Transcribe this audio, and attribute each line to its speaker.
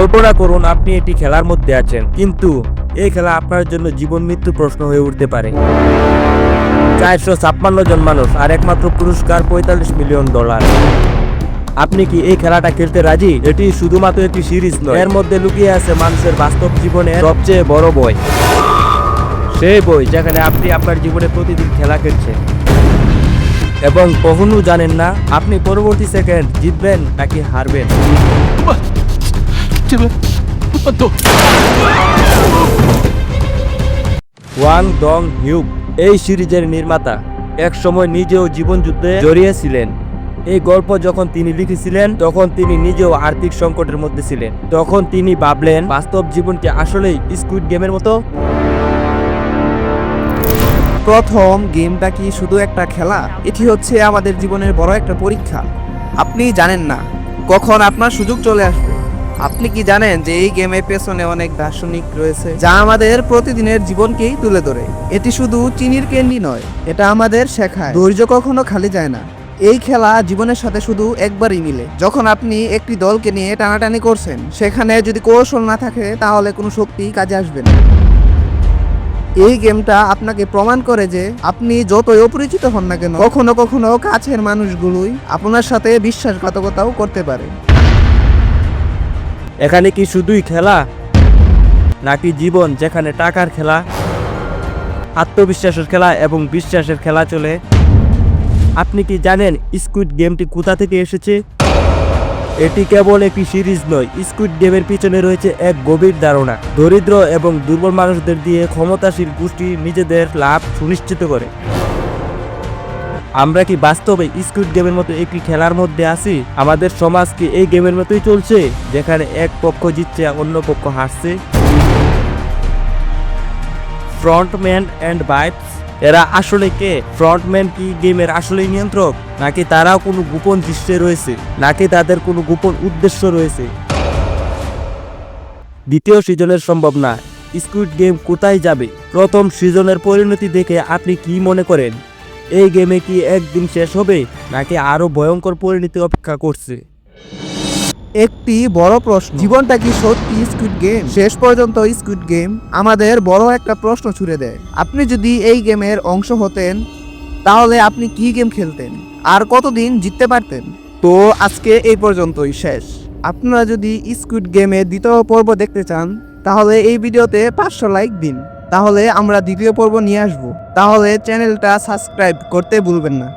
Speaker 1: কল্পনা করুন আপনি এটি খেলার মধ্যে আছেন, কিন্তু এই খেলা আপনার জন্য জীবন মৃত্যু প্রশ্ন হয়ে উঠতে পারে। 456 জন মানুষ আর একমাত্র পুরস্কার $45 মিলিয়ন। আপনি কি এই খেলাটা খেলতে রাজি? এটি শুধুমাত্র একটি সিরিজ নয়, এর মধ্যে লুকিয়ে আছে মানুষের বাস্তব জীবনের সবচেয়ে বড় বই। সেই বই যেখানে আপনি আপনার জীবনে প্রতিদিন খেলা খেলছেন এবং কখনো জানেন না আপনি পরবর্তী সেকেন্ড জিতবেন নাকি হারবেন। ওয়াং ডং হিউক এই সিরিজের নির্মাতা, এক সময় নিজেও জীবন যুদ্ধে জড়িয়েছিলেন। এই গল্প যখন তিনি লিখেছিলেন তখন তিনি নিজেও আর্থিক সংকটের মধ্যে ছিলেন। তখন তিনি ভাবলেন বাস্তব জীবনকে আসলেই স্কুইড গেমের মতো।
Speaker 2: প্রথম গেমটা কি শুধু একটা খেলা? এটি হচ্ছে আমাদের জীবনের বড় একটা পরীক্ষা। আপনি জানেন না কখন আপনার সুযোগ চলে আসবে। আপনি কি জানেন যে এই গেমের পেছনে অনেক দার্শনিক রয়েছে যা আমাদের প্রতিদিনের জীবনকেই তুলে ধরে। এটি শুধু চিনির ক্যান্ডি নয়, এটা আমাদের শেখায় ধৈর্য কখনো খালি যায় না। এই খেলা জীবনের সাথে শুধু একবারই মিলে, যখন আপনি একটি দলকে নিয়ে টানাটানি করছেন। সেখানে যদি কৌশল না থাকে তাহলে কোনো শক্তি কাজে আসবে না। এই গেমটা আপনাকে প্রমাণ করে যে আপনি যতই অপরিচিত হন না কেন, কখনো কখনো কাছের মানুষগুলোই আপনার সাথে বিশ্বাসঘাতকতাও করতে পারে।
Speaker 1: এখানে কি শুধুই খেলা, নাকি জীবন যেখানে টাকার খেলা, আত্মবিশ্বাসের খেলা এবং বিশ্বাসের খেলা চলে? আপনি কি জানেন স্কুইড গেমটি কোথা থেকে এসেছে? এটি কেবল একটি সিরিজ নয়, স্কুইড গেমের পিছনে রয়েছে এক গভীর ধারণা। দরিদ্র এবং দুর্বল মানুষদের দিয়ে ক্ষমতাশীল গোষ্ঠী নিজেদের লাভ সুনিশ্চিত করে। আমরা কি বাস্তবে স্কুইড গেমের মতো একটি খেলার মধ্যে আছি? আমাদের সমাজ কি এই গেমের মতোই চলছে, যেখানে এক পক্ষ জিতছে অন্য পক্ষ হারছে? ফ্রন্টম্যান অ্যান্ড ভাইবস, এরা আসলে কে? ফ্রন্টম্যান কি গেমের আসলেই নিয়ন্ত্রক, নাকি তারাও কোনো গোপন দৃশ্যে রয়েছে, নাকি তাদের কোনো গোপন উদ্দেশ্য রয়েছে? দ্বিতীয় সিজনের সম্ভব না। স্কুইড গেম কোথায় যাবে? প্রথম সিজনের পরিণতি দেখে আপনি কি মনে করেন? এই গেমে কি একদিন শেষ হবে, নাকি আরো ভয়ঙ্কর পরিণতি অপেক্ষা করছে?
Speaker 2: একটি বড় প্রশ্ন, জীবনটা কি সত্যি স্কুইড গেম? শেষ পর্যন্ত স্কুইড গেম আমাদের বড় একটা প্রশ্ন ছুড়ে দেয়। আপনি যদি এই গেমের অংশ হতেন তাহলে আপনি কি গেম খেলতেন আর কতদিন জিততে পারতেন? তো আজকে এই পর্যন্তই শেষ। আপনারা যদি স্কুইড গেমের দ্বিতীয় পর্ব দেখতে চান তাহলে এই ভিডিওতে 500 লাইক দিন, তাহলে আমরা দ্বিতীয় পর্ব নিয়ে আসব। তাহলে চ্যানেলটা সাবস্ক্রাইব করতে ভুলবেন না।